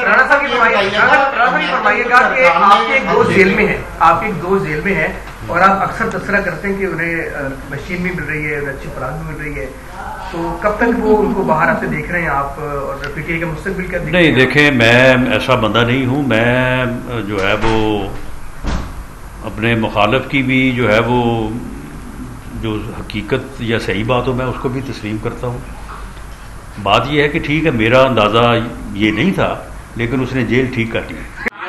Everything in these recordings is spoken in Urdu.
رانا صاحب یہ فرمائیے گا کہ آپ کے ایک دوست جیل میں ہیں، آپ کے ایک دوست جیل میں ہیں اور آپ اکثر تبصرہ کرتے ہیں کہ انہیں مشین بھی مل رہی ہے، انہیں اچھی خوراک بھی مل رہی ہے، تو کب تک وہ ان کو باہر آتے دیکھ رہے ہیں آپ اور پی ٹی آئی کا مستقبل کیا دیکھ رہے ہیں؟ نہیں دیکھیں، میں ایسا بندہ نہیں ہوں، میں جو ہے وہ اپنے مخالف کی بھی جو ہے وہ جو حقیقت یا صحیح بات ہو میں اس کو بھی تسلیم کرتا ہوں. بات یہ ہے کہ ٹھیک ہے میرا اندازہ یہ نہیں تھا لیکن اس نے جیل ٹھیک کر لی.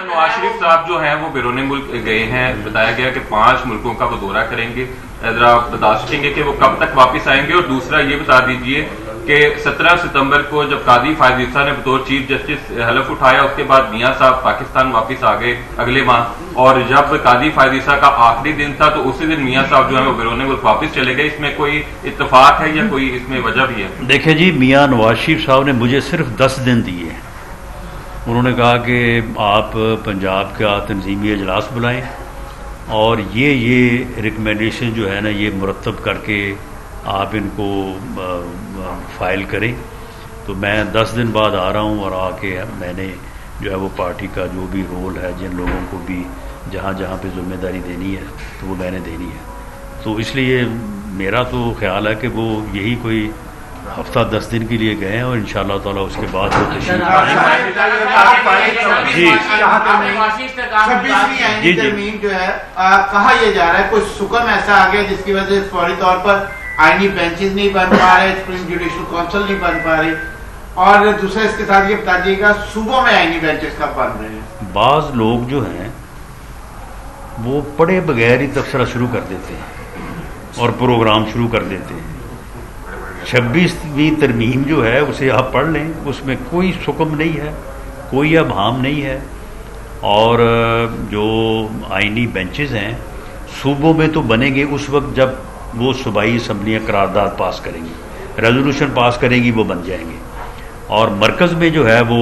نواز شریف صاحب جو ہیں وہ بیرون ملک گئے ہیں، بتایا گیا کہ 5 ملکوں کا وہ دورہ کریں گے. ذرا آپ بتا سکیں گے کہ وہ کب تک واپس آئیں گے؟ اور دوسرا یہ بتا دیجئے کہ 17 ستمبر کو جب قاضی فائز عیسیٰ نے بطور چیف جسٹس حلف اٹھایا اس کے بعد میاں صاحب پاکستان واپس آ گئے اگلے ماہ، اور جب قاضی فائز عیسیٰ کا آخری دن تھا تو اسی دن میاں صاحب جو ہے وہ بیرون ملک واپس چلے گئے. اس میں کوئی اتفاق ہے یا کوئی اس میں وجہ بھی ہے؟ دیکھیں جی، میاں نواز شریف صاحب نے مجھے صرف 10 دن دیے. انہوں نے کہا کہ آپ پنجاب کا تنظیمی اجلاس بلائیں اور یہ ریکمنڈیشن جو ہے نا یہ مرتب کر کے آپ ان کو فائل کریں. تو میں 10 دن بعد آ رہا ہوں اور آ کے میں نے جو ہے وہ پارٹی کا جو بھی رول ہے، جن لوگوں کو بھی جہاں جہاں پہ ذمہ داری دینی ہے تو وہ میں نے دینی ہے. تو اس لیے میرا تو خیال ہے کہ وہ یہی کوئی ہفتہ 10 دن کے لیے گئے ہیں اور انشاءاللہ تعالیٰ اس کے بعد وہ تشریف جی ترمیم جو ہے کہا یہ جا رہا ہے کوئی سکم ایسا آ گیا جس کی وجہ سے فوری طور پر آئینی بینچز نہیں بن پا رہے، سپریم جوڈیشل کونسل نہیں بن پا رہی، اور دوسرا اس کے ساتھ یہ بتا دیجیے گا صوبوں میں آئینی بینچز کب بن رہے ہیں؟ بعض لوگ جو ہیں وہ پڑھے بغیر ہی تبصرہ شروع کر دیتے ہیں اور پروگرام شروع کر دیتے ہیں. 26ویں ترمیم جو ہے اسے آپ پڑھ لیں، اس میں کوئی سکم نہیں ہے، کوئی ابہام نہیں ہے. اور جو آئینی بینچز ہیں صوبوں میں تو بنیں گے اس وقت جب وہ صوبائی اسمبلیاں قرارداد پاس کریں گی، ریزولوشن پاس کریں گی، وہ بن جائیں گے. اور مرکز میں جو ہے وہ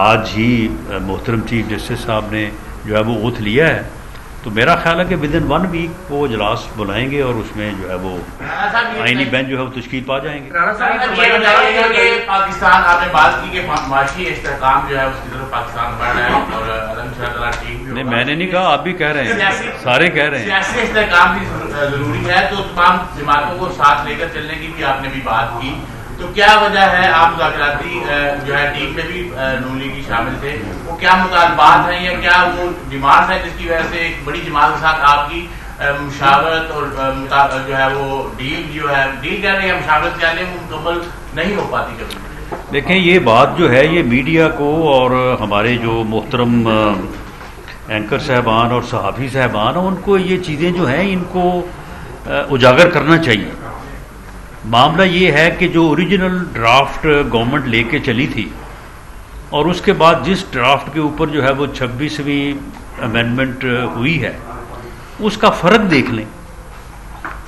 آج ہی محترم چیف جسٹس صاحب نے جو ہے وہ اوتھ لیا ہے. تو میرا خیال ہے کہ ود ان 1 ویک وہ اجلاس بلائیں گے اور اس میں جو ہے وہ آئینی بینچ جو ہے وہ تشکیل پا جائیں گے. پاکستان آپ نے بات کی کہ معاشی استحکام جو ہے اس کی طرف پاکستان بڑھ رہا ہے اور الحمدللہ ٹھیک بھی. نہیں میں نے نہیں کہا، آپ بھی کہہ رہے ہیں، سارے کہہ رہے ہیں. سیاسی استحکام بھی ضروری ہے تو تمام جماعتوں کو ساتھ لے کر چلنے کی بھی آپ نے بھی بات کی. تو کیا وجہ ہے آپ مذاکراتی جو ہے ٹیم میں بھی نون لیگی شامل تھے، وہ کیا مطالبات ہیں یا کیا وہ ڈیمانڈ ہے جس کی وجہ سے ایک بڑی جماعت کے ساتھ آپ کی مشاورت اور جو ہے وہ ڈیل کہہ رہے ہیں مشاورت کہہ رہے ہیں وہ مکمل نہیں ہو پاتی کبھی؟ دیکھیں یہ بات جو ہے یہ میڈیا کو اور ہمارے جو محترم اینکر صاحبان اور صحافی صاحبان ہیں ان کو یہ چیزیں جو ہیں ان کو اجاگر کرنا چاہیے. معاملہ یہ ہے کہ جو اوریجنل ڈرافٹ گورنمنٹ لے کے چلی تھی اور اس کے بعد جس ڈرافٹ کے اوپر جو ہے وہ 26ویں امینڈمنٹ ہوئی ہے اس کا فرق دیکھ لیں.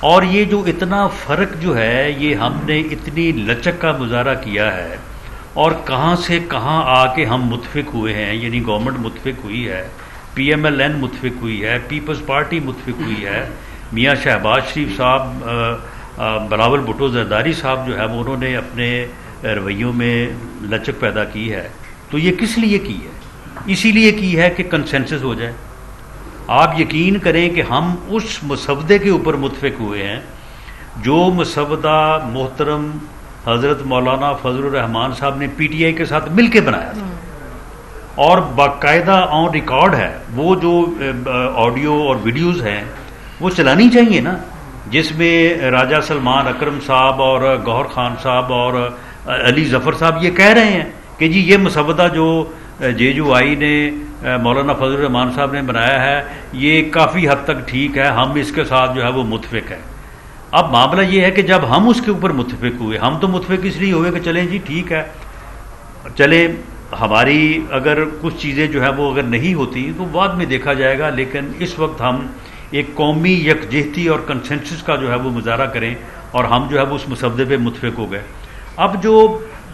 اور یہ جو اتنا فرق جو ہے یہ ہم نے اتنی لچک کا مظاہرہ کیا ہے اور کہاں سے کہاں آ کے ہم متفق ہوئے ہیں. یعنی گورنمنٹ متفق ہوئی ہے، PMLN متفق ہوئی ہے، پیپلز پارٹی متفق ہوئی ہے، میاں شہباز شریف صاحب، بلاول بھٹو زرداری صاحب جو ہے وہ انہوں نے اپنے رویوں میں لچک پیدا کی ہے. تو یہ کس لیے کی ہے؟ اسی لیے کی ہے کہ کنسنسس ہو جائے. آپ یقین کریں کہ ہم اس مسودے کے اوپر متفق ہوئے ہیں جو مسودہ محترم حضرت مولانا فضل الرحمان صاحب نے PTI کے ساتھ مل کے بنایا تھا اور باقاعدہ آن ریکارڈ ہے. وہ جو آڈیو اور ویڈیوز ہیں وہ چلانی چاہیے نا، جس میں راجہ سلمان اکرم صاحب اور گوہر خان صاحب اور علی ظفر صاحب یہ کہہ رہے ہیں کہ جی یہ مسودہ جو JUI نے مولانا فضل الرحمان صاحب نے بنایا ہے یہ کافی حد تک ٹھیک ہے، ہم اس کے ساتھ جو ہے وہ متفق ہیں. اب معاملہ یہ ہے کہ جب ہم اس کے اوپر متفق ہوئے، ہم تو متفق اس لیے ہوئے کہ چلیں جی ٹھیک ہے، چلیں ہماری اگر کچھ چیزیں جو ہے وہ اگر نہیں ہوتی تو بعد میں دیکھا جائے گا، لیکن اس وقت ہم ایک قومی یکجہتی اور کنسنسس کا جو ہے وہ مظاہرہ کریں اور ہم جو ہے وہ اس مسودے پہ متفق ہو گئے. اب جو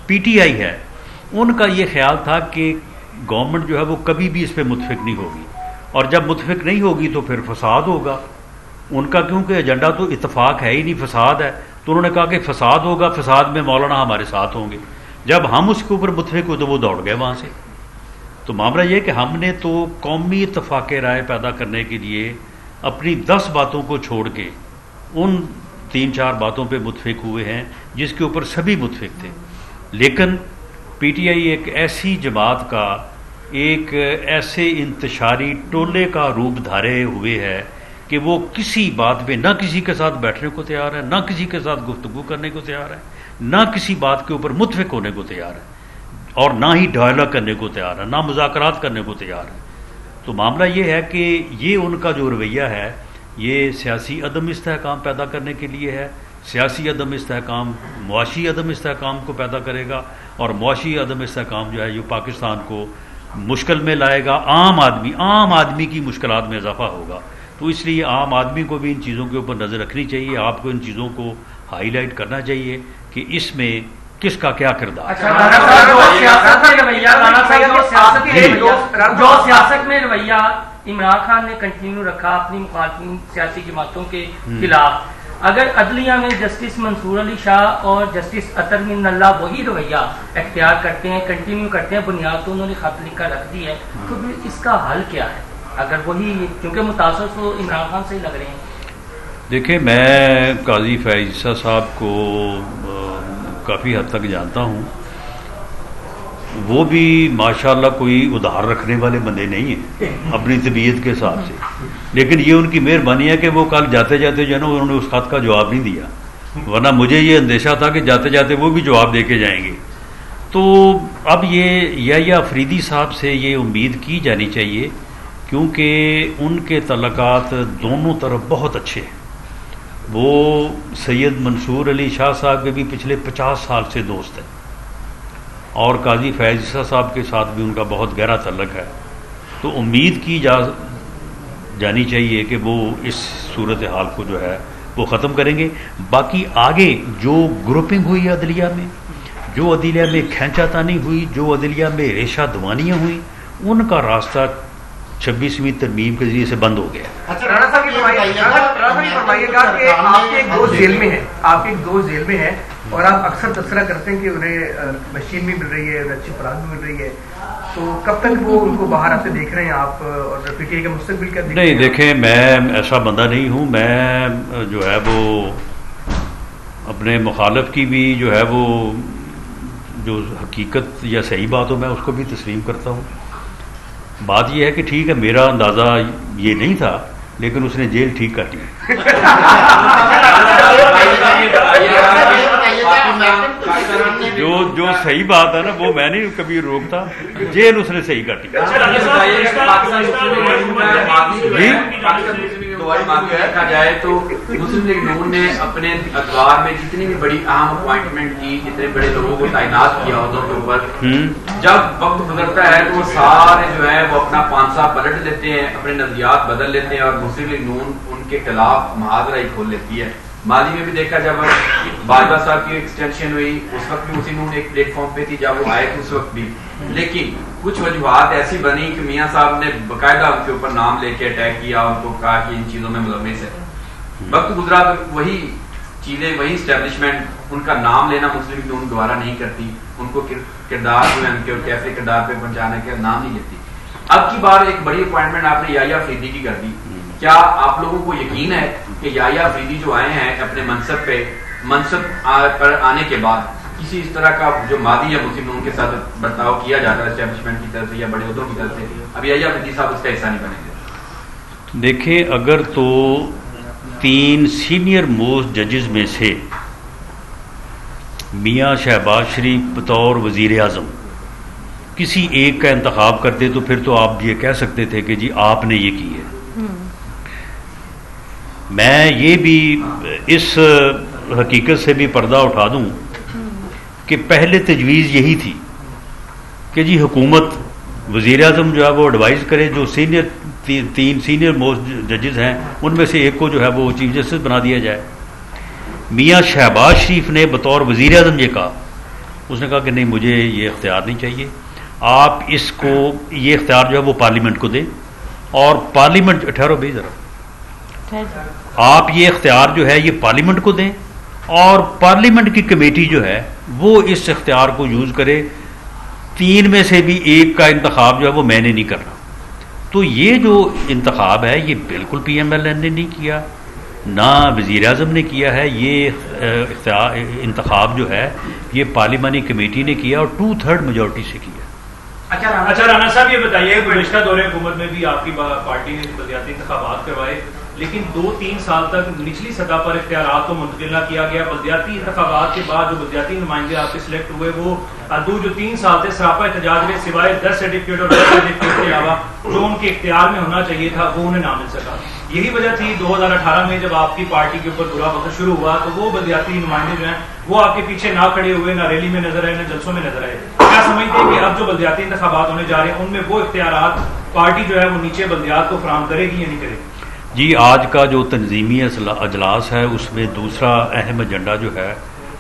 PTI ہے ان کا یہ خیال تھا کہ گورنمنٹ جو ہے وہ کبھی بھی اس پہ متفق نہیں ہوگی اور جب متفق نہیں ہوگی تو پھر فساد ہوگا. ان کا کیونکہ ایجنڈا تو اتفاق ہے ہی نہیں، فساد ہے، تو انہوں نے کہا کہ فساد ہوگا، فساد میں مولانا ہمارے ساتھ ہوں گے. جب ہم اس کے اوپر متفق ہوئے تو وہ دوڑ گئے وہاں سے. تو معاملہ یہ کہ ہم نے تو قومی اتفاق رائے پیدا کرنے کے لیے اپنی 10 باتوں کو چھوڑ کے ان 3-4 باتوں پہ متفق ہوئے ہیں جس کے اوپر سبھی متفق تھے. لیکن پی ٹی آئی ایک ایسی جماعت کا ایک ایسے انتشاری ٹولے کا روپ دھارے ہوئے ہے کہ وہ کسی بات پہ نہ کسی کے ساتھ بیٹھنے کو تیار ہے، نہ کسی کے ساتھ گفتگو کرنے کو تیار ہے، نہ کسی بات کے اوپر متفق ہونے کو تیار ہے، اور نہ ہی ڈائلاگ کرنے کو تیار ہے، نہ مذاکرات کرنے کو تیار ہے. تو معاملہ یہ ہے کہ یہ ان کا جو رویہ ہے یہ سیاسی عدم استحکام پیدا کرنے کے لیے ہے. سیاسی عدم استحکام معاشی عدم استحکام کو پیدا کرے گا، اور معاشی عدم استحکام جو ہے یہ پاکستان کو مشکل میں لائے گا. عام آدمی کی مشکلات میں اضافہ ہوگا. تو اس لیے عام آدمی کو بھی ان چیزوں کے اوپر نظر رکھنی چاہیے. آپ کو ان چیزوں کو ہائی لائٹ کرنا چاہیے کہ اس میں کس کا کیا کردار. جو سیاست میں رویہ عمران خان نے کنٹینیو رکھا اپنی مخالفین سیاسی جماعتوں کے خلاف، اگر عدلیہ میں جسٹس منصور علی شاہ اور جسٹس اطہر من اللہ وہی رویہ اختیار کرتے ہیں، کنٹینیو کرتے ہیں، بنیاد تو انہوں نے خط لکھ کر رکھ دی ہے، تو پھر اس کا حل کیا ہے اگر وہی، کیونکہ متاثر تو عمران خان سے ہی لگ رہے ہیں. دیکھیں میں قاضی فیاض عیسیٰ صاحب کو کافی حد تک جانتا ہوں. وہ بھی ماشاءاللہ کوئی ادھار رکھنے والے بندے نہیں ہیں اپنی طبیعت کے حساب سے، لیکن یہ ان کی مہربانی ہے کہ وہ کل جاتے جاتے جو ہے نا انہوں نے اس خط کا جواب نہیں دیا، ورنہ مجھے یہ اندیشہ تھا کہ جاتے جاتے وہ بھی جواب دے کے جائیں گے. تو اب یہ یا افریدی صاحب سے یہ امید کی جانی چاہیے، کیونکہ ان کے تعلقات دونوں طرف بہت اچھے ہیں. وہ سید منصور علی شاہ صاحب کے بھی پچھلے 50 سال سے دوست ہیں، اور قاضی فیاض عیسیٰ صاحب کے ساتھ بھی ان کا بہت گہرا تعلق ہے. تو امید کی جانی چاہیے کہ وہ اس صورتحال کو جو ہے وہ ختم کریں گے. باقی آگے جو گروپنگ ہوئی عدلیہ میں، جو عدلیہ میں کھینچا تانی ہوئی، جو عدلیہ میں ریشہ دوانیاں ہوئیں، ان کا راستہ 26ویں ترمیم کے ذریعے سے بند ہو گیا. رانا صاحب یہ فرمائیے گا کہ آپ کے ایک دوست جیل میں ہیں، اور آپ اکثر تبصرہ کرتے ہیں کہ انہیں مشین بھی مل رہی ہے، اچھی خوراک بھی مل رہی ہے، تو کب تک وہ ان کو باہر آتے دیکھ رہے ہیں آپ، اور پی ٹی آئی کا مستقبل کیا؟ نہیں دیکھیں، میں ایسا بندہ نہیں ہوں. میں جو ہے وہ اپنے مخالف کی بھی جو ہے وہ جو حقیقت یا صحیح بات ہو میں اس کو بھی تسلیم کرتا ہوں. بات یہ ہے کہ ٹھیک ہے میرا اندازہ یہ نہیں تھا، لیکن اس نے جیل ٹھیک کر لی. جو صحیح بات ہے نا وہ میں نہیں کبھی روکتا، جیل اس نے صحیح کر لی. دیکھا جائے تو مسلم لیگ نون نے اپنے ادوار میں جتنی بھی بڑی اہم اپوائنٹمنٹ کی، جتنے بڑے لوگوں کو تعینات کیا عہدوں کے اوپر، جب وقت گزرتا ہے تو وہ سارے جو ہے وہ اپنا پانسا پلٹ لیتے ہیں، اپنے نظریات بدل لیتے ہیں، اور مسلم لیگ نون ان کے خلاف محاذرہ ہی کھول لیتی ہے. ماضی میں بھی دیکھا جب باجوہ صاحب کی ایکسٹینشن ہوئی اس وقت بھی مسلم نون ایک پلیٹ فارم پہ تھی، جب وہ آئے تھے اس وقت بھی، لیکن کچھ وجوہات ایسی بنی کہ میاں صاحب نے باقاعدہ ان کے اوپر نام لے کے اٹیک کیا، ان کو کہا کہ ان چیزوں میں ملوث ہے. وقت گزرا تو وہی چیزیں، وہی اسٹیبلشمنٹ ان کا نام لینا مسلم نون دوبارہ نہیں کرتی، ان کو کردار جو ہے ان کے کیسے کردار پہ پہنچانے کا نام نہیں لیتی. اب کی بار ایک بڑی اپوائنٹمنٹ آپ نے یحییٰ افریدی کی کر دی. کیا آپ لوگوں کو یقین ہے کہ یحییٰ افریدی جو آئے ہیں اپنے منصب پر آنے کے بعد کسی اس طرح کا جو ماضی یا مسلم نون کے ساتھ برتاؤ کیا جاتا ہے اسٹیبلشمنٹ کی طرف سے یا بڑے عہدوں کی طرف سے، اب یحییٰ افریدی صاحب اس کا حصہ نہیں بنیں گے؟ دیکھیں، اگر تو 3 سینئر موسٹ ججز میں سے میاں شہباز شریف بطور وزیر اعظم کسی ایک کا انتخاب کرتے تو پھر تو آپ یہ کہہ سکتے تھے کہ جی آپ نے یہ کی ہے. میں یہ بھی اس حقیقت سے بھی پردہ اٹھا دوں کہ پہلے تجویز یہی تھی کہ جی حکومت وزیر اعظم جو ہے وہ ایڈوائز کرے، جو 3 سینئر موسٹ ججز ہیں ان میں سے ایک کو جو ہے وہ چیف جسٹس بنا دیا جائے. میاں شہباز شریف نے بطور وزیر اعظم یہ کہا، اس نے کہا کہ نہیں مجھے یہ اختیار نہیں چاہیے، آپ اس کو یہ اختیار جو ہے وہ پارلیمنٹ کو دیں، اور پارلیمنٹ ٹھہرو بھائی ذرا، آپ یہ اختیار جو ہے یہ پارلیمنٹ کو دیں، اور پارلیمنٹ کی کمیٹی جو ہے وہ اس اختیار کو یوز کرے. 3 میں سے بھی ایک کا انتخاب جو ہے وہ میں نے نہیں کرنا. تو یہ جو انتخاب ہے یہ بالکل پی ایم ایل این نے نہیں کیا, نہ وزیر اعظم نے کیا ہے. یہ انتخاب جو ہے یہ پارلیمانی کمیٹی نے کیا اور 2/3 میجورٹی سے کیا. اچھا رانا صاحب یہ بتائیے, گزشتہ دور حکومت میں بھی آپ کی پارٹی نے بلدیاتی انتخابات کروائے, لیکن 2-3 سال تک نچلی سطح پر اختیارات کو منتقل نہ کیا گیا. بلدیاتی انتخابات کے بعد جو بلدیاتی نمائندے آپ کے سلیکٹ ہوئے وہ جو 3 سال تھے سراپا احتجاج میں سوائے 10 سرٹیفکیٹ اور 10 سرٹیفکیٹ کے علاوہ جو ان کے اختیار میں ہونا چاہیے تھا وہ انہیں نہ مل سکا. یہی وجہ تھی 2018 میں جب آپ کی پارٹی کے اوپر برا وقت شروع ہوا تو وہ بلدیاتی نمائندے جو ہیں وہ آپ کے پیچھے نہ کھڑے ہوئے, نہ ریلی میں نظر آئے, نہ جلسوں میں نظر آئے. کیا سمجھتے ہیں کہ اب جو بلدیاتی انتخابات ہونے جا رہے ہیں ان میں وہ اختیارات پارٹی جو ہے وہ نیچے بلدیات کو فراہم کرے گی یا نہیں کرے گی؟ جی, آج کا جو تنظیمی اجلاس ہے اس میں دوسرا اہم ایجنڈا جو ہے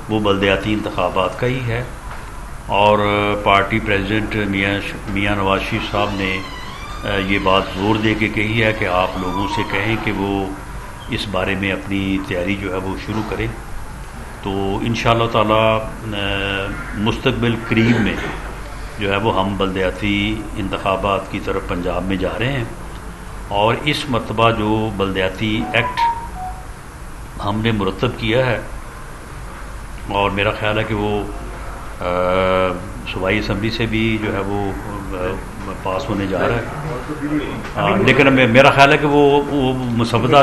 وہ بلدیاتی انتخابات کا ہی ہے, اور پارٹی پریزیڈنٹ میاں نواز شریف صاحب نے یہ بات زور دے کے کہی ہے کہ آپ لوگوں سے کہیں کہ وہ اس بارے میں اپنی تیاری جو ہے وہ شروع کریں. تو انشاءاللہ تعالی مستقبل قریب میں جو ہے وہ ہم بلدیاتی انتخابات کی طرف پنجاب میں جا رہے ہیں, اور اس مرتبہ جو بلدیاتی ایکٹ ہم نے مرتب کیا ہے اور میرا خیال ہے کہ وہ صوبائی اسمبلی سے بھی جو ہے وہ پاس ہونے جا رہا ہے, لیکن میرا خیال ہے کہ وہ مسودہ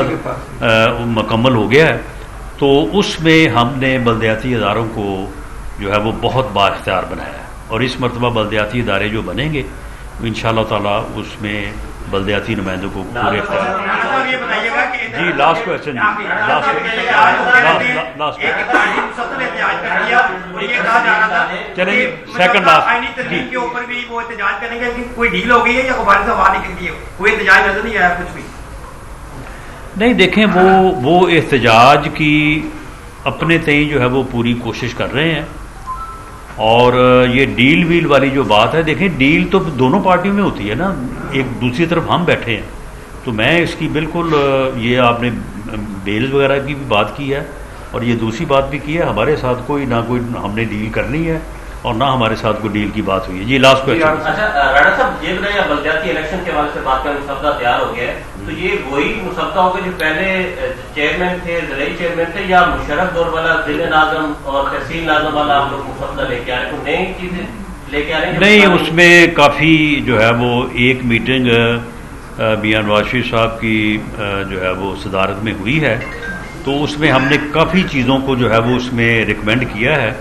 مکمل ہو گیا ہے. تو اس میں ہم نے بلدیاتی اداروں کو جو ہے وہ بہت با اختیار بنایا ہے, اور اس مرتبہ بلدیاتی ادارے جو بنیں گے انشاءاللہ تعالیٰ اس میں بلدیاتی نمائندوں کو پورے اختیار. جی لاسٹ کوشچن, چلیں سیکنڈ لاسٹ. جی کے اوپر بھی وہ احتجاج کریں گے کہ کوئی ڈیل ہو گئی ہے یا غبار سے باہر نکل گئی ہے, کوئی احتجاج نظر نہیں آیا کچھ بھی نہیں. دیکھیں وہ احتجاج کی اپنے تئیں جو ہے وہ پوری کوشش کر رہے ہیں, اور یہ ڈیل ویل والی جو بات ہے, دیکھیں ڈیل تو دونوں پارٹیوں میں ہوتی ہے نا, ایک دوسری طرف ہم بیٹھے ہیں. تو میں اس کی بالکل یہ آپ نے بیلز وغیرہ کی بھی بات کی ہے اور یہ دوسری بات بھی کی ہے, ہمارے ساتھ کوئی نہ کوئی ہم نے ڈیل کرنی ہے اور نہ ہمارے ساتھ کوئی ڈیل کی بات ہوئی ہے. جی لاسٹ کوشچن. اچھا رانا صاحب یہ بتائیے, بلدیاتی الیکشن کے حوالے سے بات کا مسودہ تیار ہو گیا ہے, تو یہ وہی مسودہ ہوگا جو پہلے چیئرمین تھے, ضلعی چیئرمین تھے, یا مشرف دور والا ضلع ناظم اور تحصیل ناظم والا آپ لوگ مسودہ لے کے آ رہے ہیں, کوئی نئی چیزیں لے کے آ رہے ہیں؟ نہیں, اس میں کافی جو ہے وہ ایک میٹنگ میاں نواز شریف صاحب کی جو ہے وہ صدارت میں ہوئی ہے, تو اس میں ہم نے کافی چیزوں کو جو ہے وہ اس میں ریکمینڈ کیا ہے.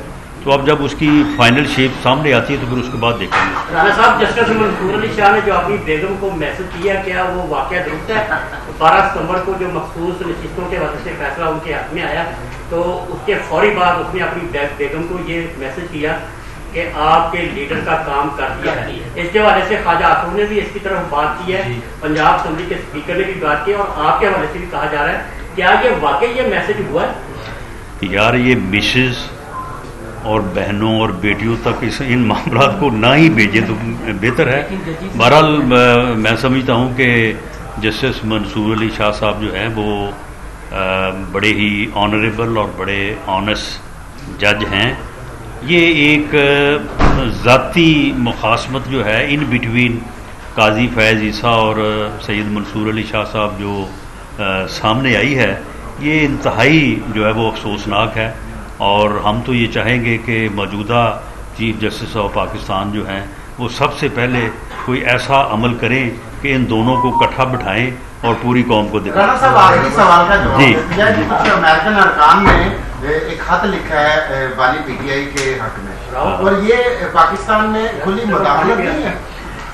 تو اب جب اس کی فائنل شیپ سامنے آتی ہے تو پھر اس کے بعد دیکھیں گے. رانا صاحب, جسٹس منصور علی شاہ نے جو اپنی بیگم کو میسج کیا, کیا وہ واقعہ درست ہے؟ 12 ستمبر کو جو مخصوص نشستوں کے وجہ سے فیصلہ ان کے حق میں آیا, تو اس کے فوری بعد اس نے اپنی بیگم کو یہ میسج کیا کہ آپ کے لیڈر کا کام کر دیا ہے. اس کے حوالے سے خواجہ آخر نے بھی اس کی طرف بات کی ہے, پنجاب اسمبلی کے اسپیکر نے بھی بات کی, اور آپ کے حوالے سے بھی کہا جا رہا ہے. کیا یہ واقعی یہ میسج ہوا ہے؟ یار یہ مسز اور بہنوں اور بیٹیوں تک ان معاملات کو نہ ہی بھیجیں تو بہتر ہے. بہرحال میں سمجھتا ہوں کہ جسٹس منصور علی شاہ صاحب جو ہیں وہ بڑے ہی آنریبل اور بڑے آنیسٹ جج ہیں. یہ ایک ذاتی مخاصمت جو ہے ان بٹوین قاضی فیض عیسیٰ اور سید منصور علی شاہ صاحب جو سامنے آئی ہے, یہ انتہائی جو ہے وہ افسوسناک ہے, اور ہم تو یہ چاہیں گے کہ موجودہ چیف جسٹس آف پاکستان جو ہیں وہ سب سے پہلے کوئی ایسا عمل کریں کہ ان دونوں کو اکٹھا بٹھائیں اور پوری قوم کو دکھائیں. رانا صاحب آخری سوال کا جواب ہے جی, کچھ امریکن ارکان نے ایک خط لکھا ہے والی پی ٹی آئی کے حق میں, اور یہ پاکستان میں کھلی مداخلت نہیں ہے.